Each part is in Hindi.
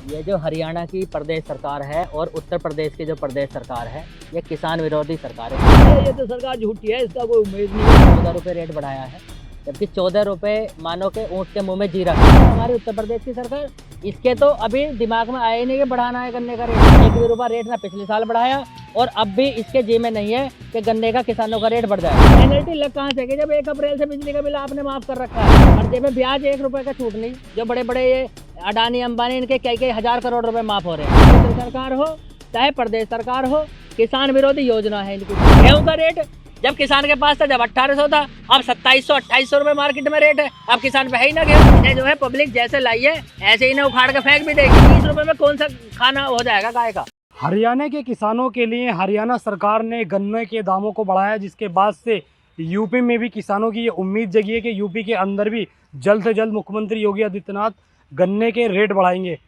ये जो हरियाणा की प्रदेश सरकार है और उत्तर प्रदेश की जो प्रदेश सरकार है, ये किसान विरोधी सरकार है। ये तो सरकार झूठी है, इसका कोई उम्मीद नहीं है। 14 रुपये रेट बढ़ाया है, जबकि 14 रुपये मानो के ऊँट के मुंह में जीरा है हमारी उत्तर प्रदेश की सरकार। इसके तो अभी दिमाग में आया ही नहीं कि बढ़ाना है गन्ने का रेट। 1 भी रुपया रेट ना पिछले साल बढ़ाया और अब भी इसके जी में नहीं है कि गन्ने का किसानों का रेट बढ़ जाए। पेनल्टी लग कहाँ से कि जब 1 अप्रैल से बिजली का बिल आपने माफ कर रखा है, हर में ब्याज 1 रुपये का छूट नहीं। जो बड़े बड़े ये अडानी अंबानी, इनके कई हजार करोड़ रुपए माफ हो रहे हैं। तो सरकार हो चाहे प्रदेश सरकार हो, किसान विरोधी योजना है इनकी। गेहूं का रेट जब किसान के पास था, जब 1800 था, अब 2700-2800 रुपए मार्केट में रेट है। अब किसान पे है ही ना गेहूं। इन्हें जो है पब्लिक जैसे लाई है ऐसे ही ना उखाड़ के फेंक भी देगी। 30 रुपए में कौन सा खाना हो जाएगा गाय का। हरियाणा के किसानों के लिए हरियाणा सरकार ने गन्ने के दामों को बढ़ाया, जिसके बाद से यूपी में भी किसानों की ये उम्मीद जगी है कि यूपी के अंदर भी जल्द से जल्द मुख्यमंत्री योगी आदित्यनाथ गन्ने के रेट बढ़ाएंगे।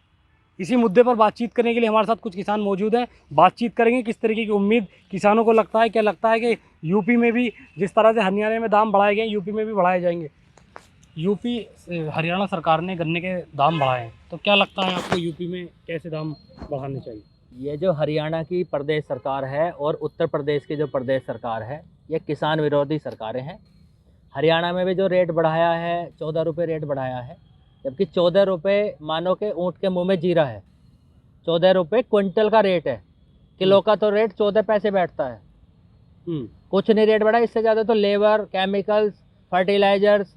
इसी मुद्दे पर बातचीत करने के लिए हमारे साथ कुछ किसान मौजूद हैं। बातचीत करेंगे किस तरीके की उम्मीद किसानों को लगता है, क्या लगता है कि यूपी में भी जिस तरह से हरियाणा में दाम बढ़ाए गए यूपी में भी बढ़ाए जाएंगे। यूपी हरियाणा सरकार ने गन्ने के दाम बढ़ाए हैं, तो क्या लगता है आपको यूपी में कैसे दाम बढ़ाने चाहिए। ये जो हरियाणा की प्रदेश सरकार है और उत्तर प्रदेश की जो प्रदेश सरकार है, ये किसान विरोधी सरकारें हैं। हरियाणा में भी जो रेट बढ़ाया है, 14 रुपये रेट बढ़ाया है, जबकि 14 रुपये मानो के ऊँट के मुंह में जीरा है। 14 रुपये क्विंटल का रेट है, किलो का तो रेट 14 पैसे बैठता है। कुछ नहीं रेट बढ़ा, इससे ज़्यादा तो लेबर, केमिकल्स, फर्टिलाइजर्स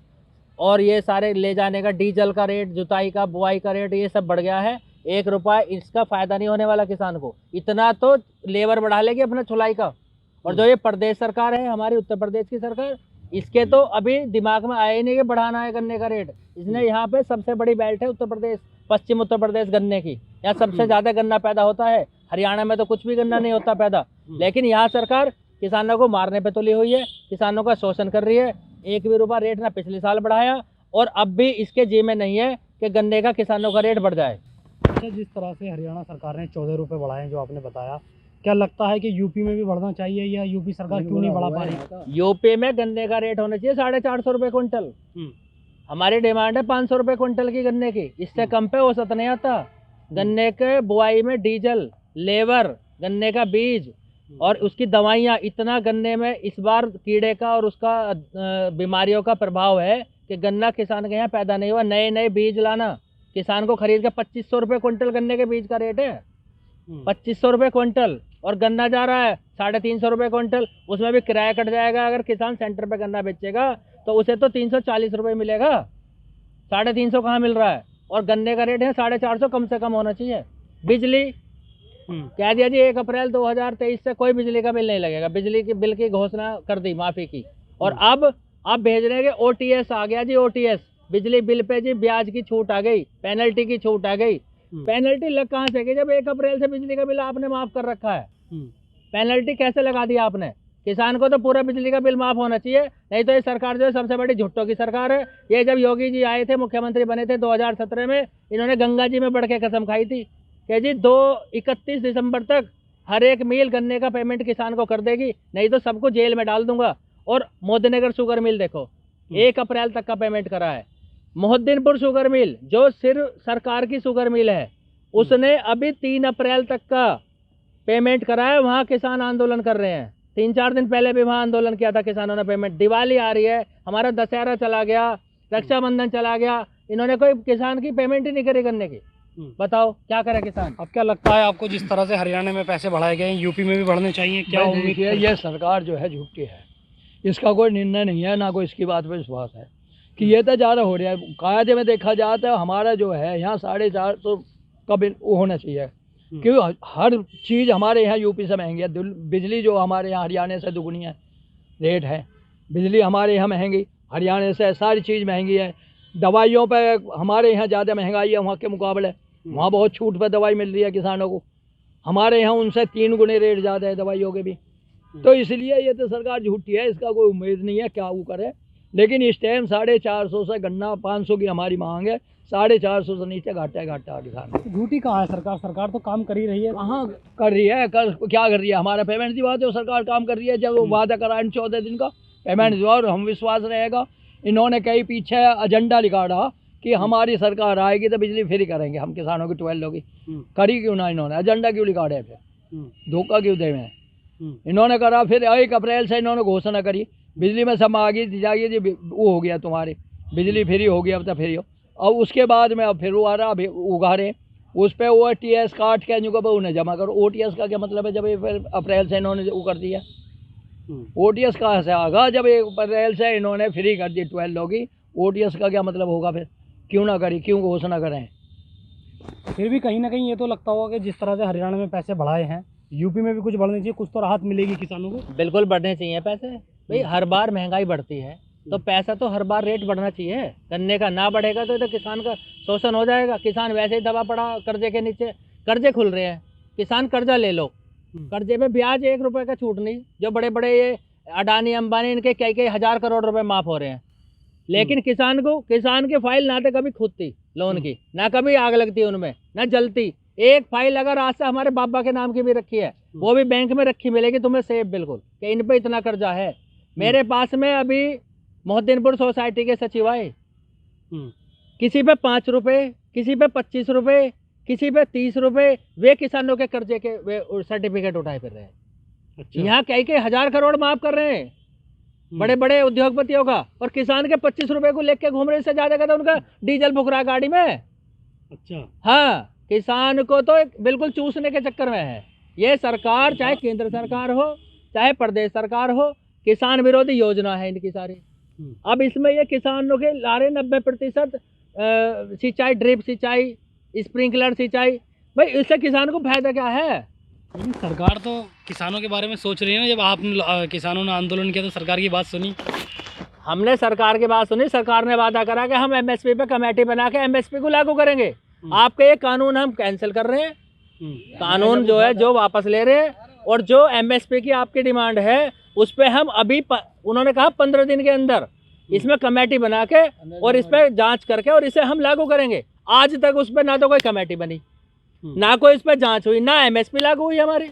और ये सारे ले जाने का डीजल का रेट, जुताई का, बुआई का रेट, ये सब बढ़ गया है। 1 रुपया इसका फ़ायदा नहीं होने वाला किसान को। इतना तो लेबर बढ़ा लेगी अपना छुलाई का। और जो ये प्रदेश सरकार है हमारी उत्तर प्रदेश की सरकार, इसके तो अभी दिमाग में आया ही नहीं कि बढ़ाना है गन्ने का रेट। इसने यहाँ पे सबसे बड़ी बेल्ट है उत्तर प्रदेश, पश्चिम उत्तर प्रदेश गन्ने की। यहाँ सबसे ज़्यादा गन्ना पैदा होता है। हरियाणा में तो कुछ भी गन्ना नहीं होता पैदा, लेकिन यहाँ सरकार किसानों को मारने पे तुली हुई है, किसानों का शोषण कर रही है। 1 भी रुपया रेट ना पिछले साल बढ़ाया और अब भी इसके जी में नहीं है कि गन्ने का किसानों का रेट बढ़ जाए। अच्छा, जिस तरह से हरियाणा सरकार ने 14 रुपये बढ़ाए हैं जो आपने बताया, क्या लगता है कि यूपी में भी बढ़ना चाहिए या यूपी सरकार क्यों नहीं बढ़ा पा रही। यूपी में गन्ने का रेट होना चाहिए 450 रुपये क्विंटल। हमारी डिमांड है 500 रुपये क्विंटल की गन्ने की, इससे कम पे औसत नहीं आता। गन्ने के बुआई में डीजल, लेबर, गन्ने का बीज और उसकी दवाइयाँ, इतना गन्ने में इस बार कीड़े का और उसका बीमारियों का प्रभाव है कि गन्ना किसान के यहाँ पैदा नहीं हुआ। नए नए बीज लाना, किसान को खरीद के 2500 रुपये क्विंटल गन्ने के बीज का रेट है। 2500 रुपये क्विंटल और गन्ना जा रहा है 350 रुपये क्विंटल। उसमें भी किराया कट जाएगा। अगर किसान सेंटर पे गन्ना बेचेगा तो उसे तो 340 रुपये मिलेगा, 350 कहाँ मिल रहा है। और गन्ने का रेट है 450, कम से कम होना चाहिए। बिजली कह दिया जी 1 अप्रैल 2023 से कोई बिजली का बिल नहीं लगेगा। बिजली के बिल की घोषणा कर दी, माफ़ी की। और अब भेज रहे हैं कि OTS आ गया जी। OTS बिजली बिल पे जी ब्याज की छूट आ गई, पेनल्टी की छूट आ गई। पेनल्टी लग कहाँ से कि जब 1 अप्रैल से बिजली का बिल आपने माफ कर रखा है। पेनल्टी कैसे लगा दी आपने। किसान को तो पूरा बिजली का बिल माफ होना चाहिए, नहीं तो ये सरकार जो है सबसे बड़ी झुट्टों की सरकार है। ये जब योगी जी आए थे, मुख्यमंत्री बने थे 2017 में, इन्होंने गंगा जी में बढ़ के कसम खाई थी कि जी 31 दिसंबर तक हर एक मील गन्ने का पेमेंट किसान को कर देगी, नहीं तो सबको जेल में डाल दूंगा। और मोदीनगर शुगर मिल देखो 1 अप्रैल तक का पेमेंट करा है। मोहद्दीनपुर शुगर मिल जो सिर्फ सरकार की शुगर मिल है, उसने अभी 3 अप्रैल तक का पेमेंट करा है। वहाँ किसान आंदोलन कर रहे हैं। 3-4 दिन पहले भी वहाँ आंदोलन किया था किसानों ने। पेमेंट, दिवाली आ रही है, हमारा दशहरा चला गया, रक्षाबंधन चला गया, इन्होंने कोई किसान की पेमेंट ही नहीं करी गन्ने की। बताओ क्या करे किसान। अब क्या लगता है आपको, जिस तरह से हरियाणा में पैसे बढ़ाए गए हैं यूपी में भी बढ़ने चाहिए, क्या उम्मीद है। ये सरकार जो है झूठी है, इसका कोई निर्णय नहीं है, ना कोई इसकी बात पर विश्वास है कि ये तो ज़्यादा हो रहा है। कायदे में देखा जाए तो हमारा जो है यहाँ 450 का बिल होना चाहिए, क्योंकि हर चीज़ हमारे यहाँ यूपी से महंगी है। बिजली जो हमारे यहाँ हरियाणा से दुगनी है रेट है। बिजली हमारे यहाँ महंगी, हरियाणा से सारी चीज़ महंगी है। दवाइयों पे हमारे यहाँ ज़्यादा महंगाई है वहाँ के मुकाबले। वहाँ बहुत छूट पर दवाई मिल रही है किसानों को, हमारे यहाँ उनसे 3 गुने रेट ज़्यादा है दवाइयों के भी। तो इसलिए ये तो सरकार झूठी है, इसका कोई उम्मीद नहीं है क्या वो करे। लेकिन इस टाइम 450 से गन्ना 500 की हमारी मांग है, 450 से नीचे घाटा किसान। झूठी कहाँ है सरकार। सरकार तो काम कर ही रही है। कहाँ कर रही है, क्या कर रही है। हमारा पेमेंट की बात है, सरकार काम कर रही है। जब वो वादा करा 14 दिन का पेमेंट दिवा और हम विश्वास रहेगा। इन्होंने कई पीछे एजेंडा निकाला कि हमारी सरकार आएगी तो बिजली फ्री करेंगे हम किसानों की 12 होगी। करी क्यों ना इन्होंने? एजेंडा क्यों लिखा फिर? धोखा क्यों दे हैं? इन्होंने करा, फिर 1 अप्रैल से इन्होंने घोषणा करी बिजली में सब आ गई जाइए जी, वो हो गया तुम्हारी बिजली फ्री हो गई, अब तो फ्री हो। अब उसके बाद में अब फिर वो आ रहा, अभी उगारे उस पर OTS काट के जो को उन्हें जमा करो। OTS का क्या मतलब है जब ये फिर अप्रैल से इन्होंने वो कर दिया? OTS कहाँ से आगा जब 1 अप्रैल से इन्होंने फ्री कर दी 12 होगी? OTS का क्या मतलब होगा फिर? क्यों ना करी, क्यों घोषणा करें? फिर भी कहीं ना कहीं ये तो लगता होगा कि जिस तरह से हरियाणा में पैसे बढ़ाए हैं, यूपी में भी कुछ बढ़ने चाहिए, कुछ तो राहत मिलेगी किसानों को। बिल्कुल बढ़ने चाहिए पैसे भाई, हर बार महंगाई बढ़ती है तो पैसा तो हर बार रेट बढ़ना चाहिए। गन्ने का ना बढ़ेगा तो किसान का शोषण हो जाएगा। किसान वैसे ही दबा पड़ा कर्जे के नीचे, कर्जे खुल रहे हैं, किसान कर्जा ले लो, कर्जे में ब्याज 1 रुपए का छूट नहीं। जो बड़े बड़े ये अडानी अंबानी, इनके कई हजार करोड़ रुपए माफ हो रहे हैं, लेकिन किसान की फाइल ना तो कभी खुदती लोन की, ना कभी आग लगती उनमें, ना जलती। एक फाइल अगर आज से हमारे बाबा के नाम की भी रखी है, वो भी बैंक में रखी मिलेगी तुम्हें सेफ बिल्कुल, कि इन पे इतना कर्जा है। मेरे पास में अभी मोहद्दीनपुर सोसाइटी के सचिवालय, किसी पे 5 रुपए, किसी पे 25 रुपए, किसी पे 30 रुपए, वे किसानों के कर्जे के वे सर्टिफिकेट उठाए फिर रहे हैं। अच्छा। यहाँ कई हजार करोड़ माफ कर रहे हैं बड़े बड़े उद्योगपतियों का, और किसान के 25 रुपए को लेके घूम रहे। इससे ज्यादा का तो उनका डीजल फूक रहा है गाड़ी में। अच्छा। हाँ, किसान को तो बिल्कुल चूसने के चक्कर में है ये सरकार, चाहे केंद्र सरकार हो चाहे प्रदेश सरकार हो। किसान विरोधी योजना है इनकी सारी। अब इसमें ये किसानों के लारे 90% सिंचाई, ड्रिप सिंचाई, स्प्रिंकलर सिंचाई, भाई इससे किसान को फायदा क्या है? लेकिन सरकार तो किसानों के बारे में सोच रही है ना। जब आपने किसानों ने आंदोलन किया तो सरकार की बात सुनी? हमने सरकार की बात सुनी। सरकार ने वादा करा कि हम MSP पे कमेटी बना के MSP को लागू करेंगे। आपके ये कानून हम कैंसिल कर रहे हैं, कानून जो है जो वापस ले रहे हैं, और जो MSP की आपकी डिमांड है उस पर हम अभी उन्होंने कहा 15 दिन के अंदर इसमें कमेटी बना के और इस पर जांच करके और इसे हम लागू करेंगे। आज तक उस पर ना तो कोई कमेटी बनी, ना कोई इस पर जांच हुई, ना MSP लागू हुई हमारी।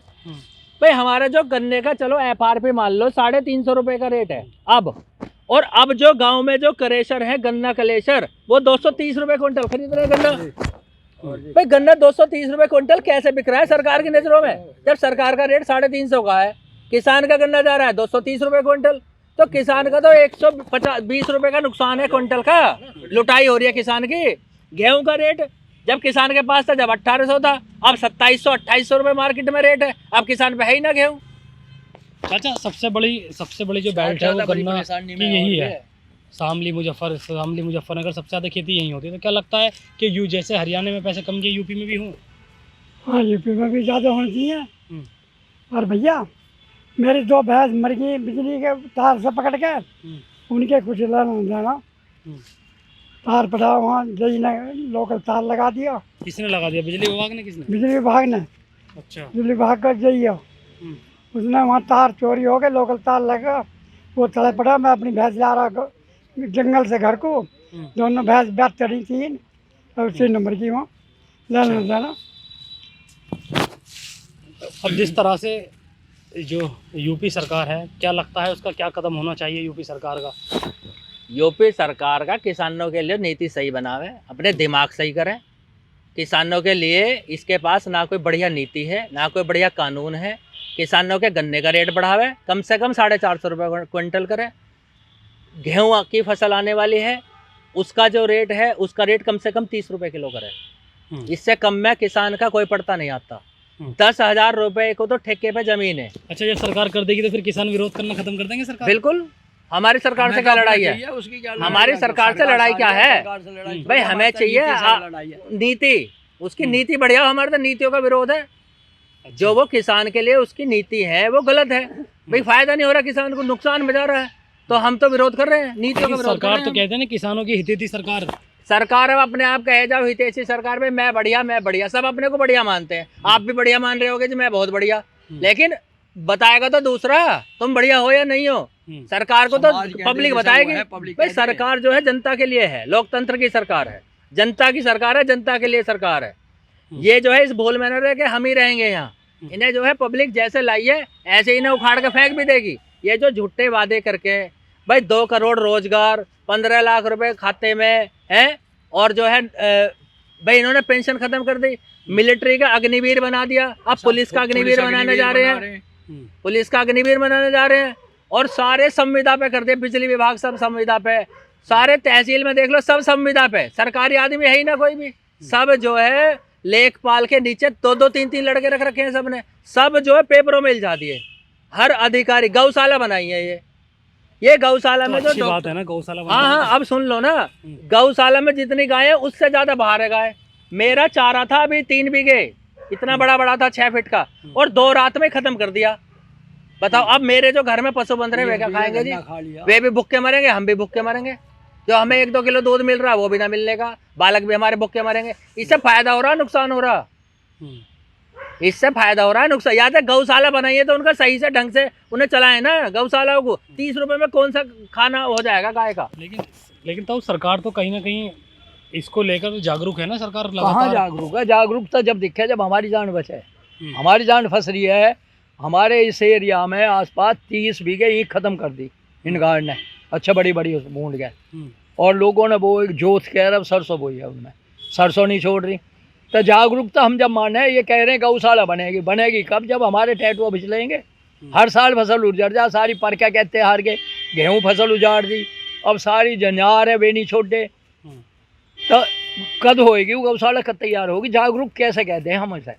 भाई हमारा जो गन्ने का चलो FRP मान लो 350 रुपए का रेट है अब, और अब जो गांव में जो कलेशर है, गन्ना कलेशर, वो 230 रुपए क्विंटल खरीद रहे हैं गन्ना। भाई गन्ना 230 रुपए क्विंटल कैसे बिक रहा है सरकार की नजरों में, जब सरकार का रेट 350 का है? किसान का गन्ना जा रहा है 230 रुपए क्विंटल, तो किसान का तो 120 रुपए का नुकसान है क्विंटल का, लुटाई हो रही है किसान की। गेहूं का रेट जब किसान के पास था, जब 1800 था, अब 2700-2800 रुपए मार्केट में रेट है। अब किसान पे है ही ना गेहूं। चाचा, सबसे बड़ी जो बेल्ट है वो गन्ना की यही है, शामली मुजफ्फरनगर, सबसे ज़्यादा खेती यही होती है। तो क्या लगता है कि जैसे हरियाणा में पैसे कम किए, यूपी में भी हों? हाँ, यूपी में भी ज़्यादा होनी चाहिए। और भैया मेरी 2 भैंस मर गई बिजली के तार से पकड़ के, उनके कुछ लेना तार पड़ा वहाँ, जज ने लोकल तार लगा दिया। किसने लगा दिया? बिजली विभाग ने? किसने? बिजली विभाग ने। अच्छा। बिजली विभाग का जज है, उसने वहाँ तार चोरी हो गए, लोकल तार लगा, वो तले पड़ा। मैं अपनी भैंस ला रहा जंगल से घर को, दोनों भैंस बैठ चढ़ी 3 और 3 नंबर की वहाँ लेना। अब जिस तरह से जो यूपी सरकार है, क्या लगता है उसका क्या कदम होना चाहिए यूपी सरकार का? यूपी सरकार का किसानों के लिए नीति सही बनावे, अपने दिमाग सही करें। किसानों के लिए इसके पास ना कोई बढ़िया नीति है, ना कोई बढ़िया कानून है। किसानों के गन्ने का रेट बढ़ावे, कम से कम 450 रुपये क्विंटल करें। गेहूँ की फसल आने वाली है, उसका जो रेट है उसका रेट कम से कम 30 रुपये किलो करें। इससे कम में किसान का कोई पड़ता नहीं आता। 10,000 रुपये को तो ठेके पे जमीन है। अच्छा, जब सरकार कर देगी तो फिर किसान विरोध करना खत्म कर देंगे सरकार? बिल्कुल। हमारी सरकार से क्या लड़ाई है? हमारी सरकार से लड़ाई क्या है भाई? हमें चाहिए नीति, उसकी नीति बढ़िया। हमारे तो नीतियों का विरोध है। जो वो किसान के लिए उसकी नीति है वो गलत है। भाई फायदा नहीं हो रहा, किसान को नुकसान में जा रहा है, तो हम तो विरोध कर रहे हैं नीतियों का विरोध। सरकार तो कहते हैं ना किसानों की हितैषी सरकार अब अपने आप कहे जाओ हितैषी सरकार में, मैं बढ़िया, सब अपने को बढ़िया मानते हैं। आप भी बढ़िया मान रहे होगे जी, मैं बहुत बढ़िया, लेकिन बताएगा तो दूसरा तुम बढ़िया हो या नहीं हो। सरकार को तो पब्लिक बताएगी। भाई सरकार जो है जनता के लिए है, लोकतंत्र की सरकार है, जनता की सरकार है, जनता के लिए सरकार है। ये जो है इस भोल में न रह के हम ही रहेंगे यहाँ। इन्हें जो है पब्लिक जैसे लाई है ऐसे इन्हें उखाड़ के फेंक भी देगी। ये जो झूठे वादे करके भाई 2 करोड़ रोजगार, 15 लाख रुपए खाते में है, और जो है भाई इन्होंने पेंशन खत्म कर दी, मिलिट्री का अग्निवीर बना दिया, अब पुलिस का अग्निवीर बनाने जा रहे हैं, पुलिस का अग्निवीर बनाने जा रहे हैं, और सारे संविदा पे कर दिए, बिजली विभाग सब संविदा पे, सारे तहसील में देख लो सब संविदा पे, सरकारी आदमी है ही ना कोई भी, सब जो है लेखपाल के नीचे 2-2 3-3 लड़के रख रखे हैं सबने, सब जो है पेपरों में इल्जा दिए, हर अधिकारी। गौशाला बनाई है ये गौशाला में अच्छी जो बात है ना गौशाला हाँ, अब सुन लो ना, गौशाला में जितनी गाय है उससे ज्यादा बाहर है गाय। मेरा चारा था अभी 3 बीघे, इतना बड़ा था 6 फीट का, और 2 रात में खत्म कर दिया। बताओ अब मेरे जो घर में पशु बंध रहे वे क्या खाएंगे जी? वे भी भूखे मरेंगे, हम भी भूखे मरेंगे। जो हमें 1-2 किलो दूध मिल रहा है वो भी ना मिलने का, बालक भी हमारे भूखे मरेंगे। इससे फायदा हो रहा है नुकसान हो रहा? इससे फायदा हो रहा है नुकसान। याद है गौशाला बनाइए तो उनका सही से ढंग से उन्हें चलाए ना गौशाला को। 30 रुपए में कौन सा खाना हो जाएगा गाय का? लेकिन तो सरकार तो कहीं ना कहीं इसको लेकर जागरूक है ना, सरकार कहाँ लगातार। जागरूक है? जागरूकता जब दिखे जब हमारी जान बचे। हमारी जान फंस रही है। हमारे इस एरिया में आसपास 30 बीघे ईख खत्म कर दी इन गार्ड ने, अच्छा बड़ी बूंद गए, और लोगों ने वो एक जोत कह रहे सरसों बोई है, उनमें सरसों नहीं छोड़ रही। तो जागरूकता हम जब माने, ये कह रहे हैं गौशाला बनेगी कब? जब हमारे टैटुआ बिचलेंगे। हर साल फसल उजड़ जा सारी, पर क्या कहते हैं हार गए, गेहूँ फसल उजाड़ दी, अब सारी जंजार है वे नहीं छोड़े। तो कद होएगी वो गौशाला, कद तैयार होगी? जागरूक कैसे कहते हैं हम इसे?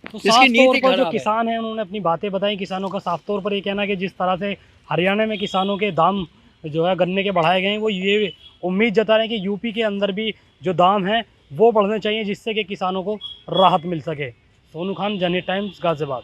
तो इसकी साफ नीति तौर पर जो खराब है। किसान हैं उन्होंने अपनी बातें बताई। किसानों का साफ तौर पर ये कहना है कि जिस तरह से हरियाणा में किसानों के दाम जो है गन्ने के बढ़ाए गए हैं, वो ये उम्मीद जता रहे हैं कि यूपी के अंदर भी जो दाम है वो बढ़ने चाहिए, जिससे कि किसानों को राहत मिल सके। सोनू खान, जनहित टाइम्स, गाजियाबाद।